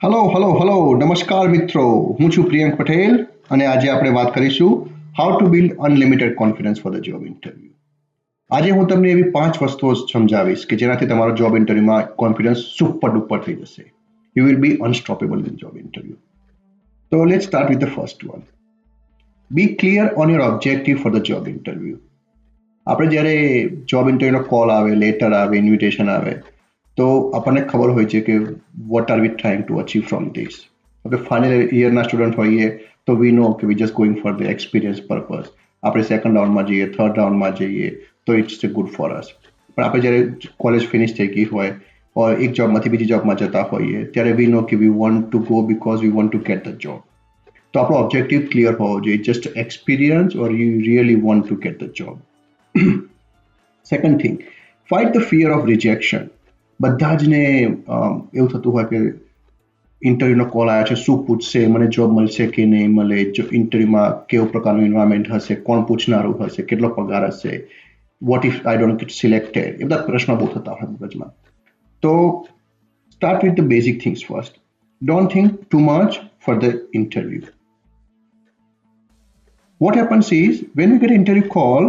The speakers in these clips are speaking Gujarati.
હલો નમસ્કાર મિત્રો, હું છું પ્રિયંક પટેલ અને આજે આપણે વાત કરીશું how to build unlimited confidence four the job interview. આજે હું તમને એવી 5 વસ્તુઓ સમજાવીશ કે જેનાથી તમારો જોબ ઇન્ટરવ્યુમાં કોન્ફિડન્સ સુપર ડુપર થઈ જશે. You will be unstoppable in job interview. તો let's start with the first one. Be clear on your objective for the job interview. આપણે જ્યારે જોબ ઇન્ટરવ્યુનો કોલ આવે, લેટર આવે, ઇન્વિટેશન આવે તો આપણને ખબર હોય છે કે what are we trying to achieve from this. Okay, final યરના સ્ટુડન્ટ હોઈએ તો વી નો કે we just going for the experience purpose. આપણે સેકન્ડ રાઉન્ડમાં જઈએ, થર્ડ રાઉન્ડમાં જઈએ તો ઇટ્સ ગુડ ફોર અસ. પણ આપણે જ્યારે કોલેજ ફિનિશ થઈ ગઈ હોય એક જોબમાંથી બીજી જોબમાં જતા હોઈએ ત્યારે વી નો કે we want to go because we want to get the job. તો આપણો ઓબ્જેક્ટિવ ક્લિયર હોવો જોઈએ. Just experience or you really want to get the job. Second thing, fight the fear of rejection. બધા જને એવું થતું હોય કે ઇન્ટરવ્યુનો કોલ આવ્યો છે, શું પૂછશે, મને જોબ મળશે કે નહીં મળે, જો ઇન્ટરવ્યુમાં કેવો પ્રકારનું એન્વાયરમેન્ટ હશે, કોણ પૂછનારું હશે, કેટલો પગાર હશે, what if I don't get selected, એ બધા પ્રશ્નો બહુ થતા હોય મગજમાં. તો start with the basic things first. Don't think too much for the interview. What happens is when we get an interview call,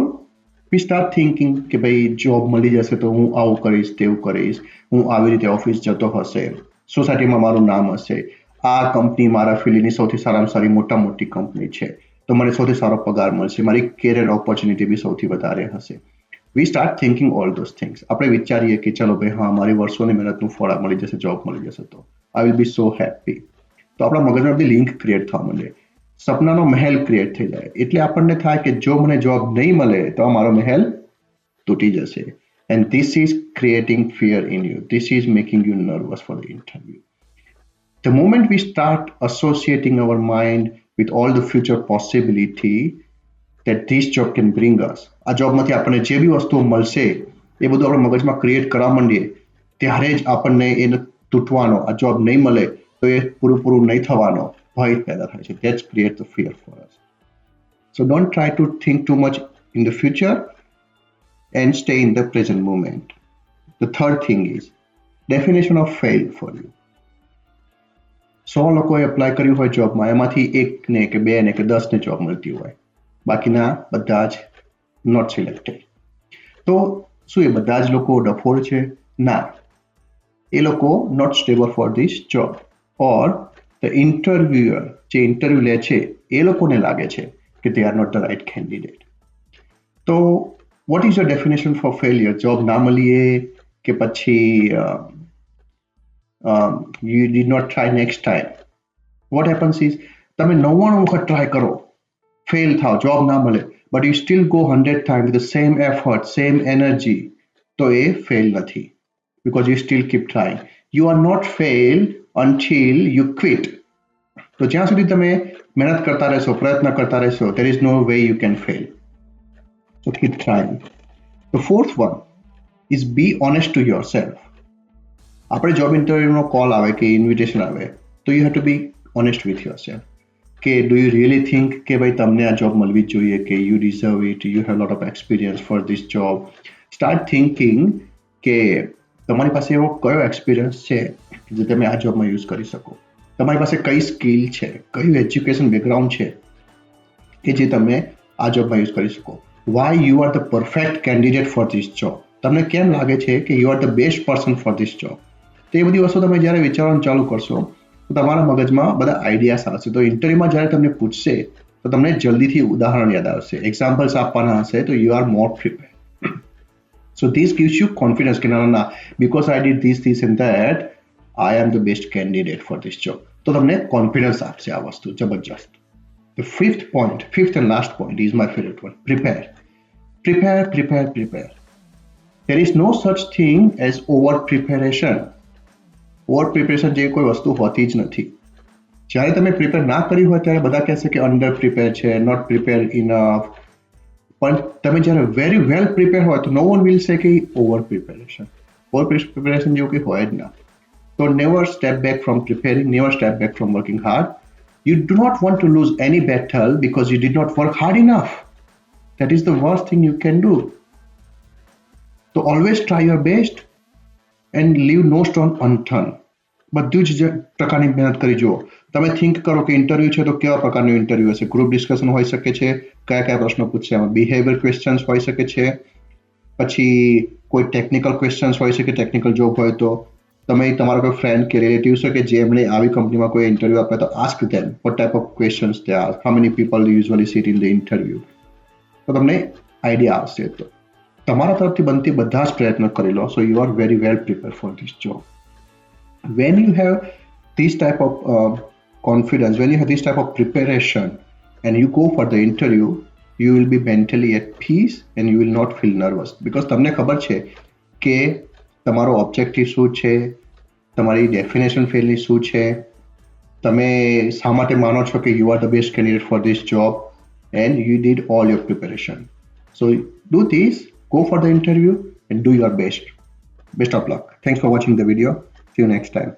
we start thinking કે ભાઈ જોબ મળી જશે તો હું આવું કરીશ, તેવું કરીશ, હું આવી રીતે ઓફિસ જતો હશે, સોસાયટીમાં મારું નામ હશે, આ કંપની મારા ફિલ્ડની સૌથી સારામાં સારી મોટી કંપની છે તો મને સૌથી સારો પગાર મળશે, મારી કેરિયર ઓપોર્ચ્યુનિટી બી સૌથી વધારે હશે. વી start thinking all those things. આપણે વિચારીએ કે ચલો ભાઈ હા, મારી વર્ષોની મહેનતનું ફળ મળી જશે, જોબ મળી જશે તો I will be so happy. તો આપણા મગજમાં બધી લિંક ક્રિએટ થવા માંડે, સપનાનો મહેલ ક્રિએટ થઈ જાય. એટલે આપણને થાય કે જો મને જોબ નહીં મળે તો મારો મહેલ તૂટી જશે. And this is creating fear in you. This is making you nervous four the interview. The moment we start associating our mind with all the future possibility that this job can bring us, આ જોબમાંથી આપણને જે બી વસ્તુઓ મળશે એ બધું આપણે મગજમાં ક્રિએટ કરવા માંડીએ ત્યારે જ આપણને એને તૂટવાનો, આ જોબ નહીં મળે તો એ પૂરું નહીં થવાનો ભય પેદા થાય છે. That's create the fear for us. So don't try to think too much in the future and stay in the present moment. The third thing is definition of fail for you. 100 લોકોએ એપ્લાય કર્યું હોય જોબમાં, એમાંથી 1 ને કે 2 ને કે 10 ને જોબ મળતી હોય, બાકીના બધા જ નોટ સિલેક્ટેડ. તો શું એ બધા જ લોકો ડફોડ છે? ના, એ લોકો not stable for this job. Or the interviewer જે ઇન્ટરવ્યુ લે છે એ લોકોને લાગે છે કે they are not the right candidate. તો what is your definition for failure? Job ના મળીએ કે પછી you did not try next time? What happens is તમે 99 વખત ટ્રાય કરો, ફેલ થાવ, જોબ ના મળે, but you still go 100 times with the same effort, same energy, તો એ ફેલ નથી, because you still keep trying. You are not failed until you quit. તો જ્યાં સુધી તમે મહેનત કરતા રહેશો, પ્રયત્ન કરતા રહેશો, there is no way you can fail. So keep trying. The fourth one is be honest to yourself. આપણે જોબ ઇન્ટરવ્યુનો કોલ આવે કે ઇન્વિટેશન આવે તો you have to be honest with your self કે ડુ યુ રિયલી થિંક કે ભાઈ તમને આ જોબ મળવી જ જોઈએ, કે you deserve it, you have lot of experience four this job. Start thinking કે તમારી પાસે એવો કયો એક્સપિરિયન્સ છે જે તમે આ જોબમાં યુઝ કરી શકો, તમારી પાસે કઈ સ્કિલ છે, કયું એજ્યુકેશન બેકગ્રાઉન્ડ છે કે જે તમે આ જોબમાં યુઝ કરી શકો. Why you are the perfect candidate for this job. તમને કેમ લાગે છે કે you are the best person for this job? તો એ બધી વસ્તુ તમે જ્યારે વિચારવાનું ચાલુ કરશો તો તમારા મગજમાં બધા આઈડિયાસ આવશે. તો ઇન્ટરવ્યુમાં જ્યારે તમને પૂછશે તો તમને જલ્દીથી ઉદાહરણ યાદ આવશે, એક્ઝામ્પલ્સ આપવાના હશે, તો you are more prepared. So this gives you confidence કે ના, because I did this and that, I am the best candidate for this job. તો તમને કોન્ફિડન્સ આપશે આ વસ્તુ જબરજસ્ત. The fifth and last point is my favorite one. Prepare. There is no such thing as over preparation. Over preparation જેવી કોઈ વસ્તુ હોતી જ નથી. જ્યારે તમે પ્રિપેર ના કરી હોય ત્યારે બધા કહેશે કે અંડર પ્રિપેર છે, નોટ પ્રિપેર ઇનફ. પણ તમે જ્યારે વેરી વેલ પ્રિપેર હોય તો નો વન વિલ સે કે ઓવર પ્રિપેરેશન. ઓવર પ્રિપેરેશન જેવું કંઈ હોય જ ના. તો never step back from preparing, never step back from working hard. You do not want to lose any battle because you did not work hard enough. That is the worst thing you can do. So always try your best and leave no stone unturned. બધું જ પ્રકારની મહેનત કરી જુઓ. તમે થિંક કરો કે ઇન્ટરવ્યુ છે તો કેવા પ્રકારનું ઇન્ટરવ્યુ હશે. ગ્રુપ ડિસ્કશન હોઈ શકે છે, કયા કયા પ્રશ્નો પૂછશે, એમાં બિહેવિયર ક્વેશ્ચન્સ હોઈ શકે છે, પછી કોઈ ટેકનિકલ ક્વેશ્ચન્સ હોઈ શકે, ટેકનિકલ જોબ હોય તો તમે તમારો કોઈ ફ્રેન્ડ કે રિલેટિવ છે કે જેમણે આવી કંપનીમાં કોઈ ઇન્ટરવ્યુ આપ્યા તો ask them what type of questions they are, how many people usually sit in the interview, તો તમને આઈડિયા આવશે. તો તમારા તરફથી બનતી બધા જ પ્રયત્નો કરી લો, so you are very well prepare for this job. When you have this type of confidence, when you have this type of preparation and you go for the interview, you will be mentally at peace and you will not feel nervous because તમને ખબર છે કે તમારો ઓબ્જેક્ટિવ શું છે, તમારી ડેફિનેશન ફિલ્ડની શું છે, તમે શા માટે માનો છો કે you are the best candidate for this job and you did all your preparation. So do this, go for the interview and do your best. Best of luck. Thanks for watching the video. See you next time.